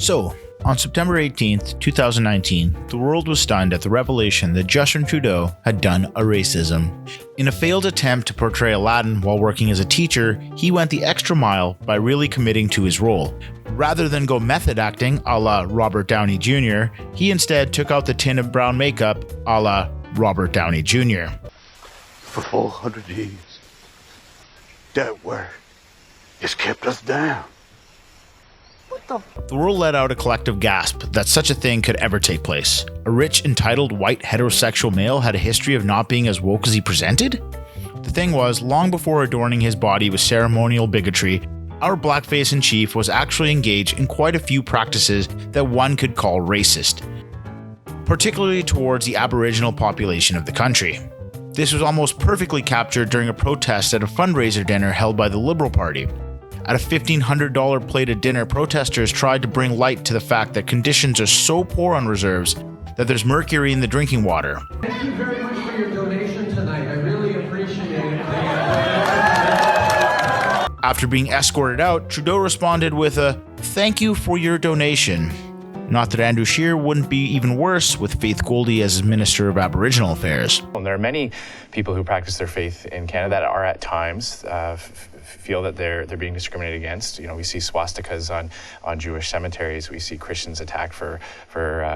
So, on September 18th, 2019, the world was stunned at the revelation that Justin Trudeau had done a racism. In a failed attempt to portray Aladdin while working as a teacher, he went the extra mile by really committing to his role. Rather than go method acting a la Robert Downey Jr., he instead took out the tin of brown makeup a la Robert Downey Jr. For 400 years, that word has kept us down. The world let out a collective gasp that such a thing could ever take place. A rich, entitled, white, heterosexual male had a history of not being as woke as he presented? The thing was, long before adorning his body with ceremonial bigotry, our blackface in chief was actually engaged in quite a few practices that one could call racist, particularly towards the Aboriginal population of the country. This was almost perfectly captured during a protest at a fundraiser dinner held by the Liberal Party. At a $1,500 plated dinner, protesters tried to bring light to the fact that conditions are so poor on reserves that there's mercury in the drinking water. Thank you very much for your donation tonight. I really appreciate it. After being escorted out, Trudeau responded with a "thank you for your donation." Not that Andrew Scheer wouldn't be even worse with Faith Goldie as Minister of Aboriginal Affairs. And there are many people who practice their faith in Canada that are at times feel that they're being discriminated against. You know, we see swastikas on Jewish cemeteries. We see Christians attacked for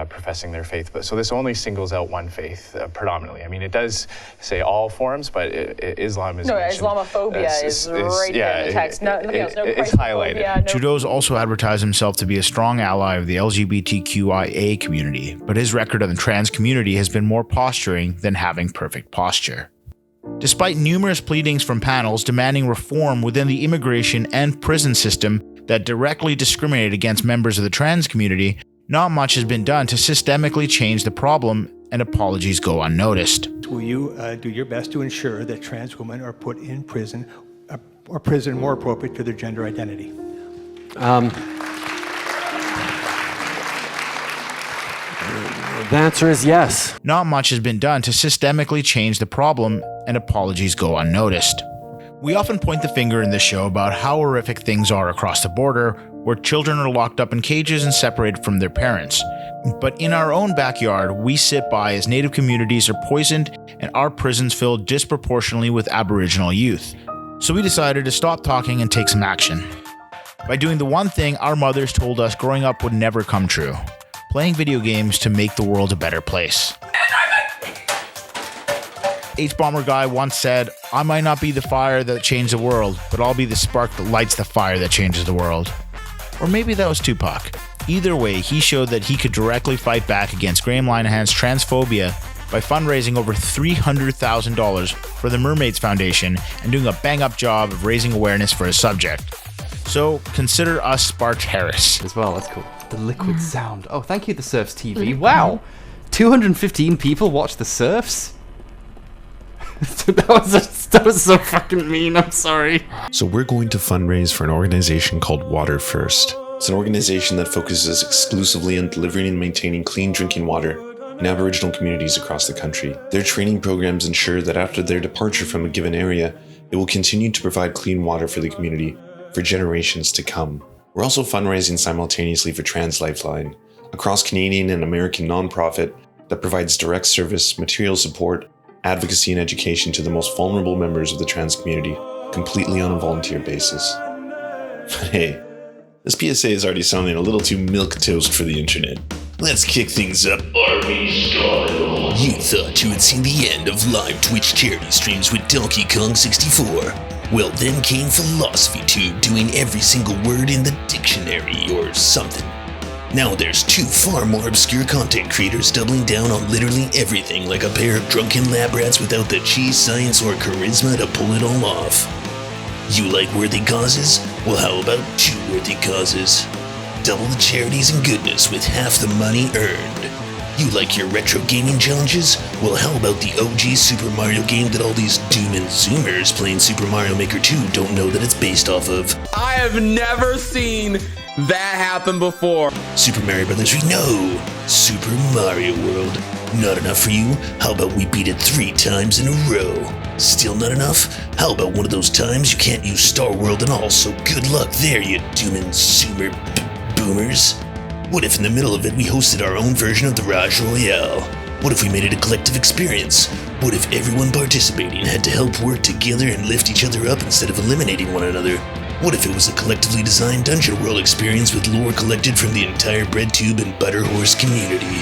professing their faith. But so this only singles out one faith predominantly. I mean, it does say all forms, but Islam is mentioned. Islamophobia is right there in the text. It's highlighted. Trudeau's also advertised himself to be a strong ally of the LGBTQIA community, but his record on the trans community has been more posturing than having perfect posture. Despite numerous pleadings from panels demanding reform within the immigration and prison system that directly discriminate against members of the trans community, not much has been done to systemically change the problem, and apologies go unnoticed. Will you do your best to ensure that trans women are put in prison, or prison more appropriate to their gender identity? The answer is yes. Not much has been done to systemically change the problem, and apologies go unnoticed. We often point the finger in this show about how horrific things are across the border, where children are locked up in cages and separated from their parents. But in our own backyard, we sit by as Native communities are poisoned and our prisons filled disproportionately with Aboriginal youth. So we decided to stop talking and take some action. By doing the one thing our mothers told us growing up would never come true: playing video games to make the world a better place. H-Bomber Guy once said, "I might not be the fire that changed the world, but I'll be the spark that lights the fire that changes the world." Or maybe that was Tupac. Either way, he showed that he could directly fight back against Graham Linehan's transphobia by fundraising over $300,000 for the Mermaids Foundation and doing a bang-up job of raising awareness for his subject. So consider us Sparked Harris. As well, that's cool. The liquid sound. Oh, thank you, the Serfs TV. Wow, 215 people watch the Serfs. that was so fucking mean. I'm sorry. So we're going to fundraise for an organization called Water First. It's an organization that focuses exclusively on delivering and maintaining clean drinking water in Aboriginal communities across the country. Their training programs ensure that after their departure from a given area, it will continue to provide clean water for the community for generations to come. We're also fundraising simultaneously for Trans Lifeline, a cross-Canadian and American nonprofit that provides direct service, material support, advocacy, and education to the most vulnerable members of the trans community, completely on a volunteer basis. But hey, this PSA is already sounding a little too milquetoast for the internet. Let's kick things up Army style. You thought you had seen the end of live Twitch charity streams with Donkey Kong 64. Well, then came Philosophy Tube doing every single word in the dictionary or something. Now there's two far more obscure content creators doubling down on literally everything like a pair of drunken lab rats without the cheese, science, or charisma to pull it all off. You like worthy causes? Well, how about two worthy causes? Double the charities and goodness with half the money earned. You like your retro gaming challenges? Well, how about the OG Super Mario game that all these doom and zoomers playing Super Mario Maker 2 don't know that it's based off of? I have never seen that happen before. Super Mario Brothers, we know. Super Mario World. Not enough for you? How about we beat it 3 times in a row? Still not enough? How about one of those times you can't use Star World and all, so good luck there, you doom and zoomer boomers. What if in the middle of it we hosted our own version of the Raj Royale? What if we made it a collective experience? What if everyone participating had to help work together and lift each other up instead of eliminating one another? What if it was a collectively designed dungeon world experience with lore collected from the entire BreadTube and Butterhorse community?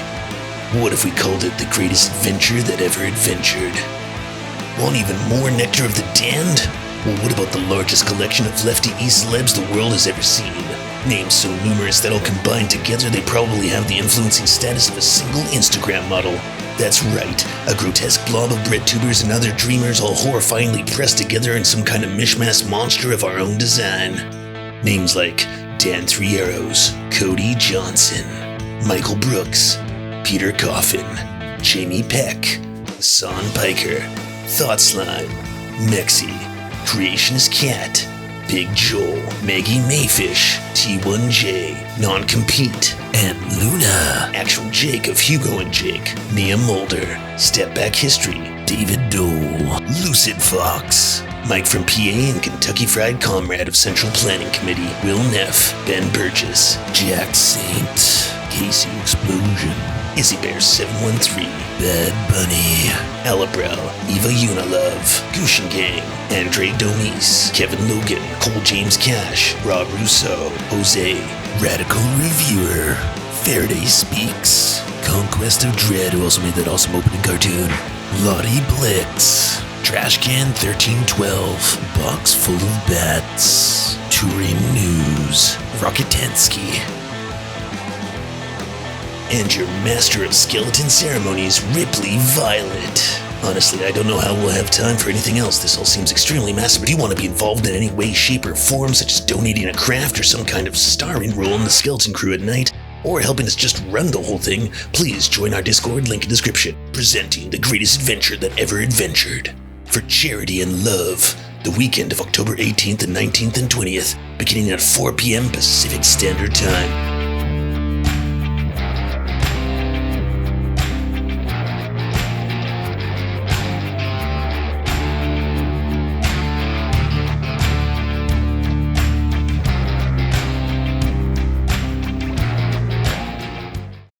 What if we called it the greatest adventure that ever adventured? Want even more Nectar of the Damned? Well, what about the largest collection of lefty e-celebs the world has ever seen? Names so numerous that all combined together they probably have the influencing status of a single Instagram model. That's right, a grotesque blob of BreadTubers and other dreamers all horrifyingly pressed together in some kind of mishmash monster of our own design. Names like Dan Three Arrows, Cody Johnson, Michael Brooks, Peter Coffin, Jamie Peck, Hassan Piker, Thought Slime, Mexi, Creationist Cat, Big Joel, Maggie Mayfish, T1J, Non-Compete, and Luna, Actual Jake of Hugo and Jake, Mia Mulder, Step Back History, David Dole, Lucid Fox, Mike from PA and Kentucky Fried Comrade of Central Planning Committee, Will Neff, Ben Burgess, Jack Saint, Casey Explosion, Izzy Bear 713, Bad Bunny, Alabrow, Eva Unilove, Gushin Gang, Andre Domis, Kevin Logan, Cole James Cash, Rob Russo, Jose, Radical Reviewer, Faraday Speaks, Conquest of Dread, who also made that awesome opening cartoon, Lottie Blix, Trashcan 1312, Box Full of Bats, Touring News, Rocketensky, and your master of skeleton ceremonies, Ripley Violet. Honestly, I don't know how we'll have time for anything else. This all seems extremely massive, but do you want to be involved in any way, shape, or form, such as donating a craft or some kind of starring role in the skeleton crew at night, or helping us just run the whole thing, please join our Discord, link in description. Presenting the greatest adventure that ever adventured. For charity and love, the weekend of October 18th and 19th and 20th, beginning at 4 p.m. Pacific Standard Time.